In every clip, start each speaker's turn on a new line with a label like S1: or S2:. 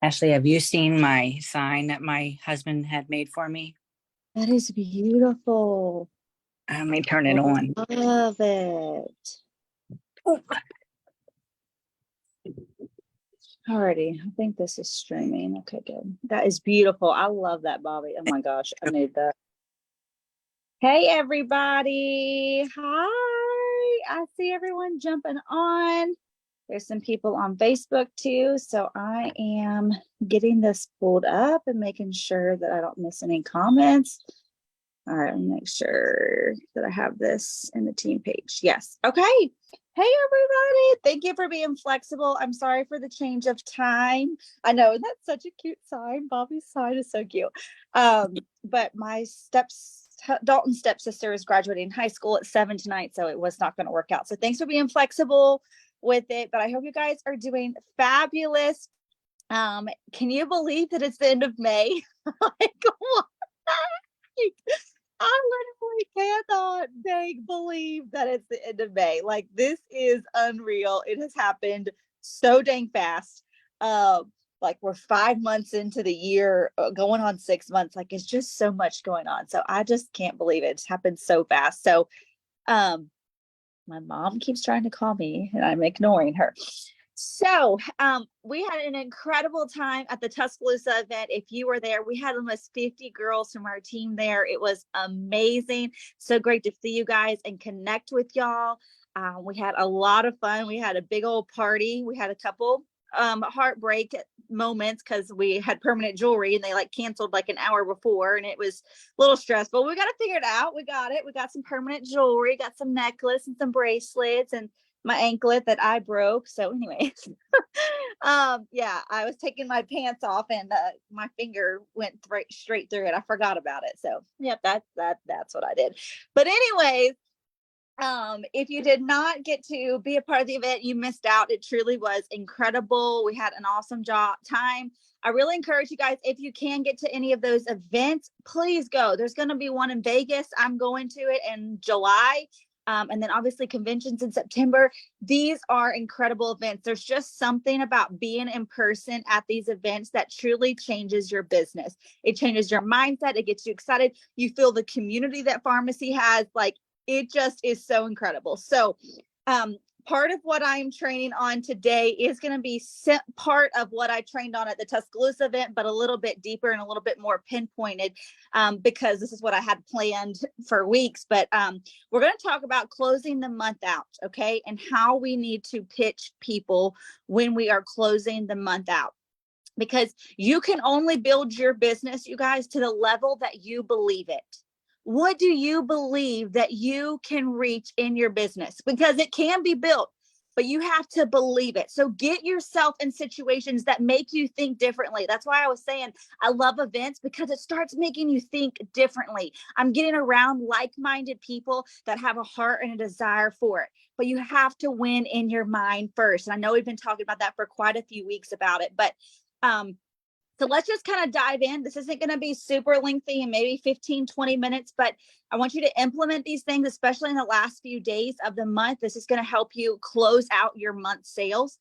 S1: Ashley, have you seen my sign that my husband had made for me?
S2: That is beautiful.
S1: Let me turn it
S2: I
S1: on.
S2: love it.
S1: Oh,
S2: Alrighty, I think this is streaming. Okay, good. That is beautiful. I love that, Bobby. Oh my gosh, I need that. Hey, everybody. Hi. I see everyone jumping on. There's some people on Facebook too. So I am getting this pulled up and making sure that I don't miss any comments. All right, let me make sure that I have this in the team page. Yes. Okay. Hey, everybody. Thank you for being flexible. I'm sorry for the change of time. I know that's such a cute sign. Bobby's sign is so cute. But my Dalton's stepsister is graduating high school at 7 tonight, so it was not going to work out. So thanks for being flexible with it. But I hope you guys are doing fabulous. Can you believe that it's the end of May? Like, what? I literally cannot believe that it's the end of May. Like, this is unreal. It has happened so dang fast. Like, we're 5 months into the year, going on 6 months. Like, it's just so much going on. So I just can't believe it. It's happened so fast. So my mom keeps trying to call me and I'm ignoring her. So we had an incredible time at the Tuscaloosa event. If you were there, we had almost 50 girls from our team there. It was amazing. So great to see you guys and connect with y'all. We had a lot of fun. We had a big old party. We had a couple heartbreak moments because we had permanent jewelry and they like canceled like an hour before and it was a little stressful. We got to figure it out. We got it. We got some permanent jewelry, got some necklace and some bracelets and my anklet that I broke. So anyways, yeah, I was taking my pants off and my finger went straight through it. I forgot about it. So yep, that's what I did. But anyways, if you did not get to be a part of the event, you missed out. It truly was incredible. We had an awesome time. I really encourage you guys, if you can get to any of those events, please go. There's going to be one in Vegas. I'm going to it in July. And then obviously conventions in September. These are incredible events. There's just something about being in person at these events that truly changes your business. It changes your mindset. It gets you excited. You feel the community that pharmacy has. Like, it just is so incredible. So part of what I'm training on today is going to be part of what I trained on at the Tuscaloosa event, but a little bit deeper and a little bit more pinpointed because this is what I had planned for weeks. But we're going to talk about closing the month out, okay, and how we need to pitch people when we are closing the month out. Because you can only build your business, you guys, to the level that you believe it. What do you believe that you can reach in your business? Because it can be built, but you have to believe it. So get yourself in situations that make you think differently. That's why I was saying I love events, because it starts making you think differently. I'm getting around like-minded people that have a heart and a desire for it. But you have to win in your mind first. And I know we've been talking about that for quite a few weeks about it, but so let's just kind of dive in. This isn't going to be super lengthy and maybe 15, 20 minutes, but I want you to implement these things, especially in the last few days of the month. This is going to help you close out your month sales.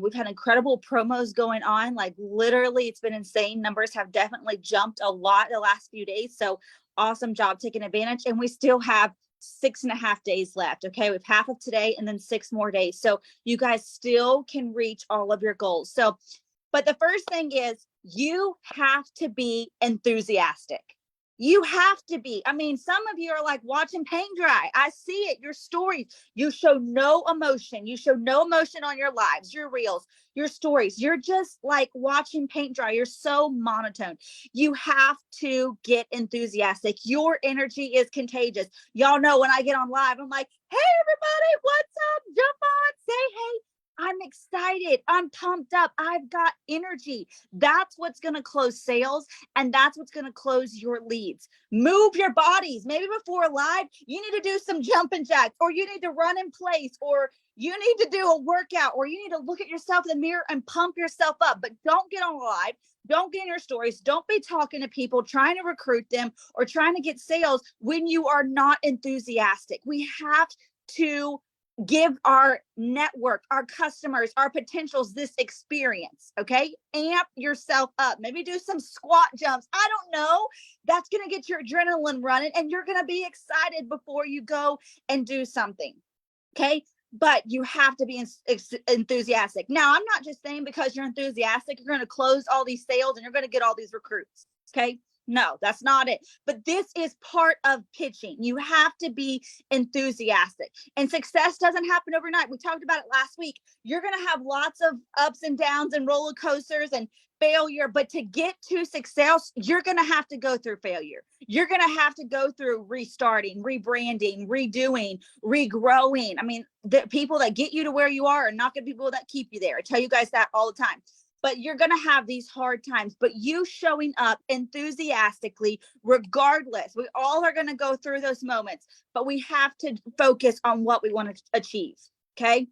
S2: We've had incredible promos going on. Like, literally, it's been insane. Numbers have definitely jumped a lot the last few days. So awesome job taking advantage. And we still have 6.5 days left. Okay. We have half of today and then 6 more days. So you guys still can reach all of your goals. So, but the first thing is, you have to be enthusiastic. You have to be. I mean, some of you are like watching paint dry. I see it. Your stories, you show no emotion. You show no emotion on your lives, your reels, your stories. You're just like watching paint dry. You're so monotone. You have to get enthusiastic. Your energy is contagious. Y'all know when I get on live, I'm like, hey, everybody, what's up? Jump on, say hey. I'm excited. I'm pumped up. I've got energy. That's what's going to close sales, and that's what's going to close your leads. Move your bodies. Maybe before live, you need to do some jumping jacks, or you need to run in place, or you need to do a workout, or you need to look at yourself in the mirror and pump yourself up. But don't get on live. Don't get in your stories. Don't be talking to people, trying to recruit them or trying to get sales when you are not enthusiastic. We have to give our network, our customers, our potentials this experience. Okay. Amp yourself up. Maybe do some squat jumps. I don't know. That's going to get your adrenaline running and you're going to be excited before you go and do something. Okay. But you have to be enthusiastic. Now, I'm not just saying because you're enthusiastic, you're going to close all these sales and you're going to get all these recruits. Okay. No, that's not it. But this is part of pitching. You have to be enthusiastic. And success doesn't happen overnight. We talked about it last week. You're going to have lots of ups and downs and roller coasters and failure. But to get to success, you're going to have to go through failure. You're going to have to go through restarting, rebranding, redoing, regrowing. I mean, the people that get you to where you are not going to be people that keep you there. I tell you guys that all the time. But you're going to have these hard times, but you showing up enthusiastically, regardless, we all are going to go through those moments, but we have to focus on what we want to achieve. Okay.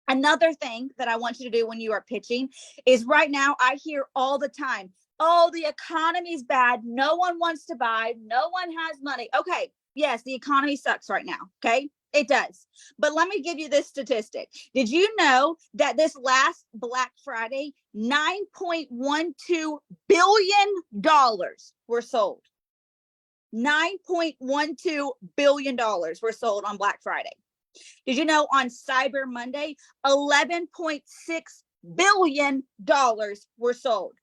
S2: Another thing that I want you to do when you are pitching is right now, I hear all the time, oh, the economy's bad. No one wants to buy. No one has money. Okay. Yes, the economy sucks right now. Okay. It does. But let me give you this statistic. Did you know that this last Black Friday, $9.12 billion were sold? $9.12 billion were sold on Black Friday. Did you know on Cyber Monday, $11.6 billion were sold?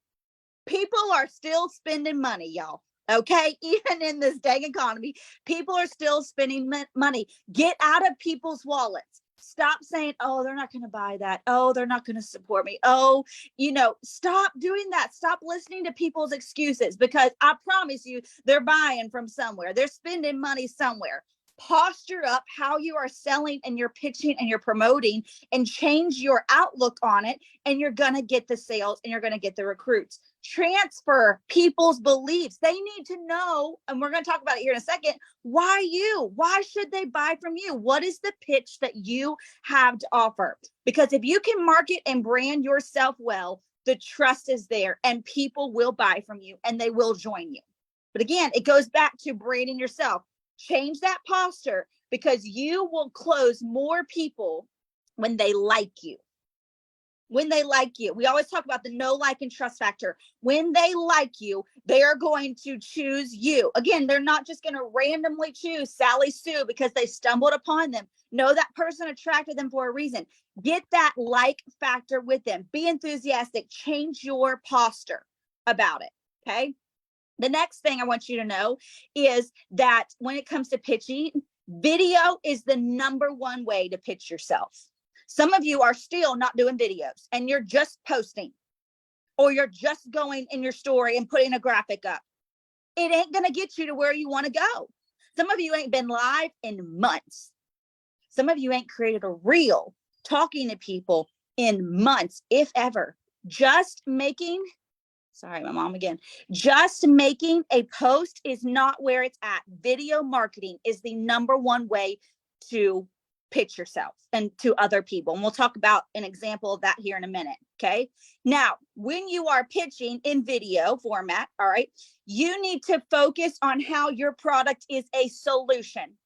S2: People are still spending money, y'all. Okay, even in this dang economy, people are still spending money. Get out of people's wallets. Stop saying, oh, they're not going to buy that. Oh, they're not going to support me. Oh, stop doing that. Stop listening to people's excuses, because I promise you, they're buying from somewhere. They're spending money somewhere. Posture up how you are selling and you're pitching and you're promoting, and change your outlook on it, and you're going to get the sales and you're going to get the recruits. Transfer people's beliefs. They need to know, and we're going to talk about it here in a second, why you? Why should they buy from you? What is the pitch that you have to offer? Because if you can market and brand yourself well, the trust is there and people will buy from you and they will join you. But again, it goes back to branding yourself. Change that posture, because you will close more people when they like you. When they like you. We always talk about the know, like, and trust factor. When they like you, they are going to choose you. Again, they're not just going to randomly choose Sally Sue because they stumbled upon them. No, that person attracted them for a reason. Get that like factor with them. Be enthusiastic. Change your posture about it. Okay. The next thing I want you to know is that when it comes to pitching, video is the number one way to pitch yourself. Some of you are still not doing videos and you're just posting, or you're just going in your story and putting a graphic up. It ain't going to get you to where you want to go. Some of you ain't been live in months. Some of you ain't created a reel talking to people in months, if ever. Just making a post is not where it's at. Video marketing is the number one way to pitch yourself and to other people. And we'll talk about an example of that here in a minute. Okay. Now, when you are pitching in video format, all right, you need to focus on how your product is a solution.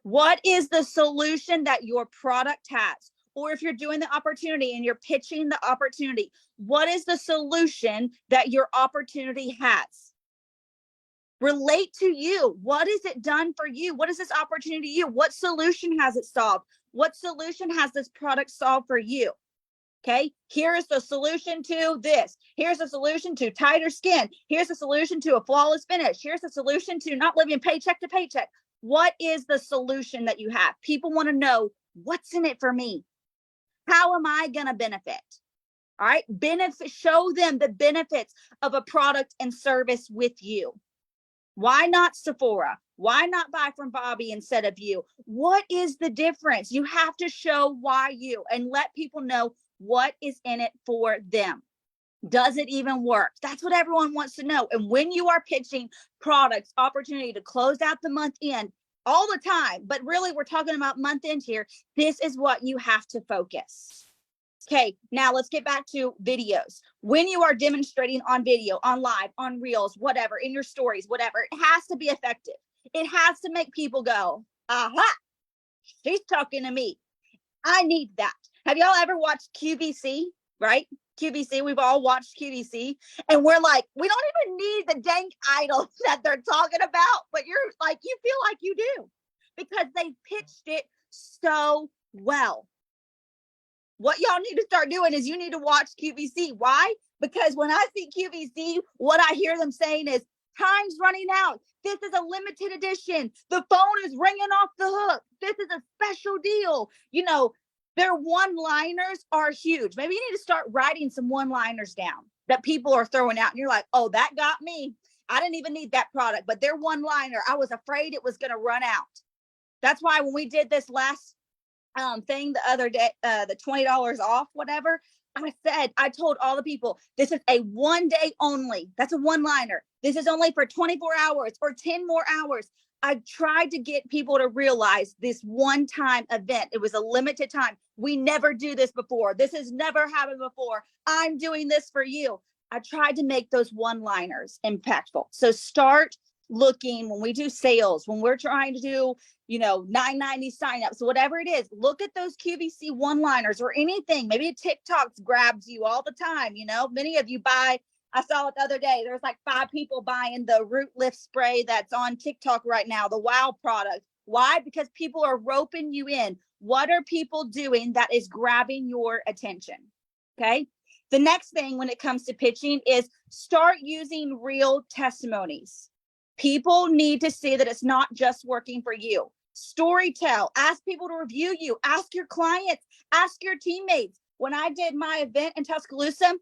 S2: What is the solution that your product has? Or if you're doing the opportunity and you're pitching the opportunity, what is the solution that your opportunity has? Relate to you. What has it done for you? What is this opportunity to you? What solution has it solved? What solution has this product solved for you? Okay, here's the solution to this. Here's the solution to tighter skin. Here's the solution to a flawless finish. Here's the solution to not living paycheck to paycheck. What is the solution that you have? People want to know, what's in it for me? How am I going to benefit? All right, show them the benefits of a product and service with you. Why not Sephora? Why not buy from Bobby instead of you? What is the difference? You have to show why you, and let people know what is in it for them. Does it even work? That's what everyone wants to know. And when you are pitching products, opportunity to close out the month end all the time, but really we're talking about month end here, this is what you have to focus. Okay, now let's get back to videos. When you are demonstrating on video, on live, on reels, whatever, in your stories, whatever, it has to be effective. It has to make people go, aha, she's talking to me. I need that. Have y'all ever watched QVC? Right? QVC, we've all watched QVC, and we're like, we don't even need the dang idol that they're talking about, but you're like, you feel like you do because they pitched it so well. What y'all need to start doing is you need to watch QVC. Why? Because when I see QVC, what I hear them saying is, time's running out. This is a limited edition. The phone is ringing off the hook. This is a special deal. You know, their one-liners are huge. Maybe you need to start writing some one-liners down that people are throwing out. And you're like, oh, that got me. I didn't even need that product, but their one-liner, I was afraid it was going to run out. That's why when we did this last thing the other day, the $20 off, whatever, I told all the people, this is a 1 day only. That's a one-liner. This is only for 24 hours or 10 more hours. I tried to get people to realize this one-time event. It was a limited time. We never do this before. This has never happened before. I'm doing this for you. I tried to make those one-liners impactful. So start looking when we do sales, when we're trying to do, you know, $9.90 signups, whatever it is, look at those QVC one-liners or anything. Maybe TikTok grabs you all the time. You know, many of you buy, I saw it the other day, there's like 5 people buying the root lift spray that's on TikTok right now, the Wow product. Why? Because people are roping you in. What are people doing that is grabbing your attention? Okay. The next thing when it comes to pitching is start using real testimonies. People need to see that it's not just working for you. Storytell, ask people to review you, ask your clients, ask your teammates. When I did my event in Tuscaloosa,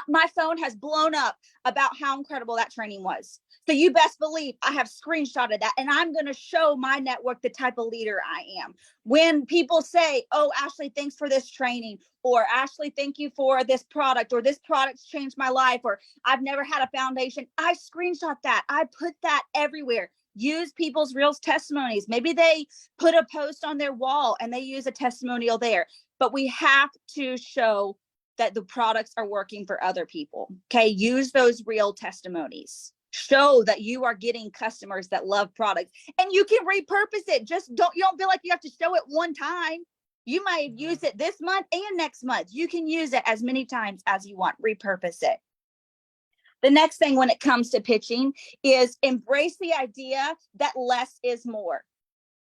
S2: my phone has blown up about how incredible that training was. So you best believe I have screenshotted that, and I'm going to show my network the type of leader I am. When people say, oh, Ashley, thanks for this training, or Ashley, thank you for this product, or this product's changed my life, or I've never had a foundation, I screenshot that. I put that everywhere. Use people's real testimonies. Maybe they put a post on their wall and they use a testimonial there, but we have to show that the products are working for other people. Okay. Use those real testimonies. Show that you are getting customers that love products, and you can repurpose it. You don't feel like you have to show it one time. You might use it this month and next month. You can use it as many times as you want. Repurpose it. The next thing when it comes to pitching is embrace the idea that less is more.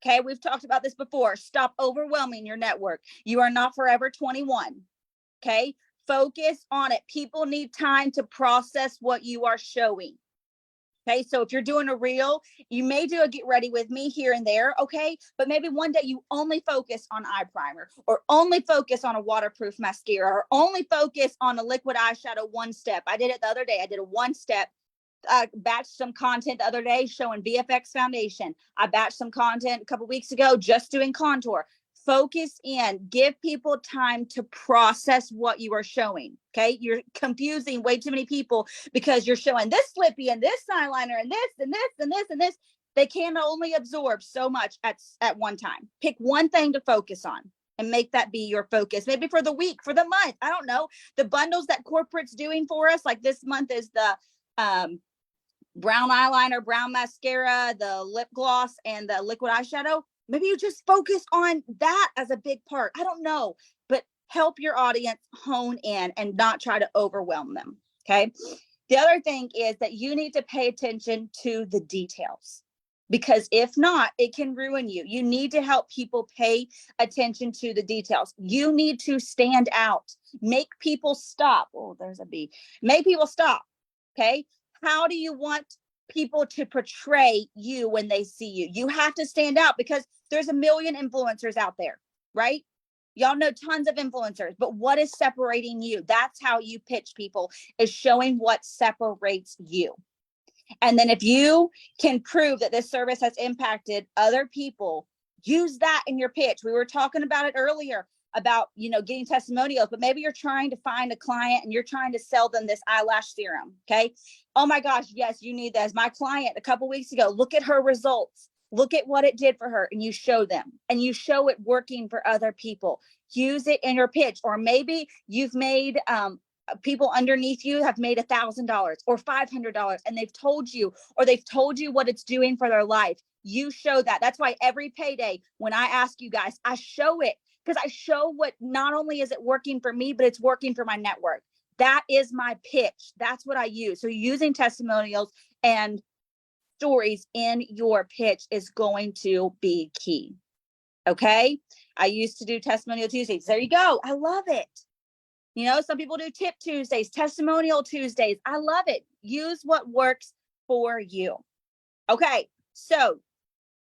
S2: Okay. We've talked about this before. Stop overwhelming your network. You are not forever 21. Okay. Focus on it. People need time to process what you are showing. Okay. So if you're doing a reel, you may do a get ready with me here and there. Okay. But maybe one day you only focus on eye primer, or only focus on a waterproof mascara, or only focus on a liquid eyeshadow one step. I did it the other day. I did a one step. Batched some content the other day showing VFX foundation. I batched some content a couple weeks ago just doing contour. Focus in, give people time to process what you are showing. Okay. You're confusing way too many people because you're showing this flippy and this eyeliner and this and this and this and this. They can only absorb so much at one time. Pick one thing to focus on and make that be your focus. Maybe for the week, for the month. I don't know. The bundles that corporate's doing for us, like this month is the brown eyeliner, brown mascara, the lip gloss, and the liquid eyeshadow. Maybe you just focus on that as a big part. I don't know, but help your audience hone in and not try to overwhelm them. Okay. The other thing is that you need to pay attention to the details, because if not, it can ruin you. You need to help people pay attention to the details. You need to stand out, make people stop. Oh, there's a B. Make people stop. Okay. How do you want people to portray you when they see you? You have to stand out, because there's a million influencers out there, right? Y'all know tons of influencers, but what is separating you? That's how you pitch people, is showing what separates you. And then if you can prove that this service has impacted other people, use that in your pitch. We were talking about it earlier about, getting testimonials, but maybe you're trying to find a client and you're trying to sell them this eyelash serum. Okay. Oh my gosh. Yes, you need this. My client a couple weeks ago, look at her results. Look at what it did for her, and you show them, and you show it working for other people. Use it in your pitch. Or maybe you've made, people underneath you have made $1,000 or $500, and they've told you what it's doing for their life. You show that. That's why every payday, when I ask you guys, I show it, because I show what not only is it working for me, but it's working for my network. That is my pitch. That's what I use. So using testimonials and stories in your pitch is going to be key. Okay. I used to do Testimonial Tuesdays. There you go. I love it. You know, some people do Tip Tuesdays, Testimonial Tuesdays. I love it. Use what works for you. Okay. So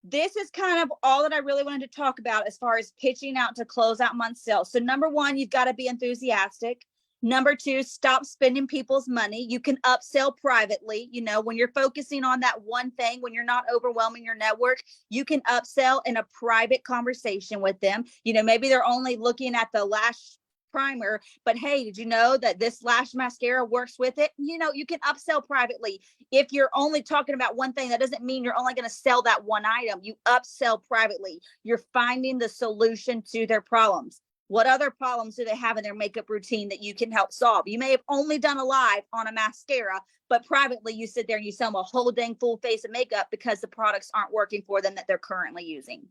S2: this is kind of all that I really wanted to talk about as far as pitching out to close out month sales. So number one, you've got to be enthusiastic. Number two, stop spending people's money. You can upsell privately. You know, when you're focusing on that one thing, when you're not overwhelming your network, you can upsell in a private conversation with them. You know, maybe they're only looking at the lash primer, but hey, did you know that this lash mascara works with it? You know, you can upsell privately. If you're only talking about one thing, that doesn't mean you're only going to sell that one item. You upsell privately. You're finding the solution to their problems. What other problems do they have in their makeup routine that you can help solve? You may have only done a live on a mascara, but privately you sit there and you sell them a whole dang full face of makeup because the products aren't working for them that they're currently using.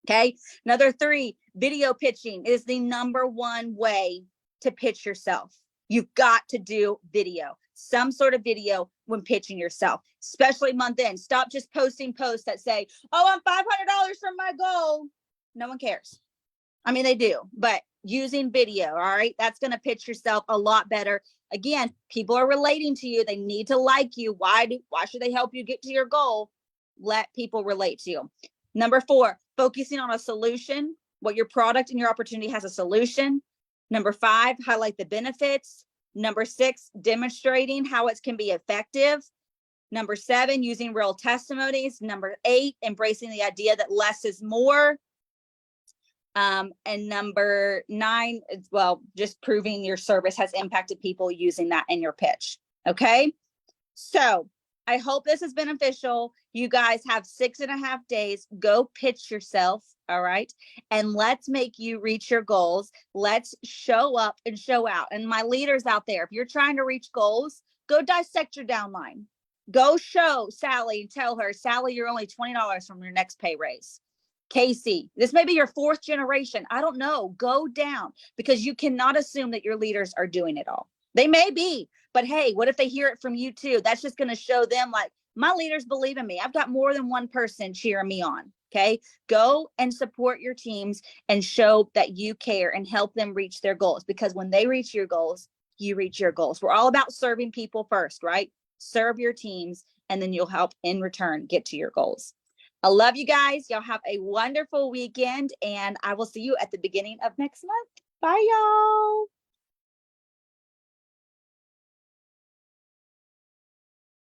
S2: Okay. Number three, video pitching is the number one way to pitch yourself. You've got to do video, some sort of video when pitching yourself, especially month end. Stop just posting posts that say, oh, I'm $500 from my goal. No one cares. I mean, they do, but using video, all right, that's going to pitch yourself a lot better. Again, people are relating to you. They need to like you. Why should they help you get to your goal? Let people relate to you. Number four, focusing on a solution, what your product and your opportunity has a solution. Number five, highlight the benefits. Number six, demonstrating how it can be effective. Number seven, using real testimonies. Number eight, embracing the idea that less is more. And number nine, well, just proving your service has impacted people using that in your pitch. Okay. So I hope this is beneficial. You guys have 6.5 days. Go pitch yourself. All right. And let's make you reach your goals. Let's show up and show out. And my leaders out there, if you're trying to reach goals, go dissect your downline. Go show Sally and tell her, Sally, you're only $20 from your next pay raise. Casey, this may be your fourth generation. I don't know. Go down, because you cannot assume that your leaders are doing it all. They may be, but hey, what if they hear it from you too? That's just going to show them like, my leaders believe in me. I've got more than one person cheering me on. Okay. Go and support your teams and show that you care and help them reach their goals, because when they reach your goals, you reach your goals. We're all about serving people first, right? Serve your teams, and then you'll help in return get to your goals. I love you guys. Y'all have a wonderful weekend, and I will see you at the beginning of next month. Bye, y'all.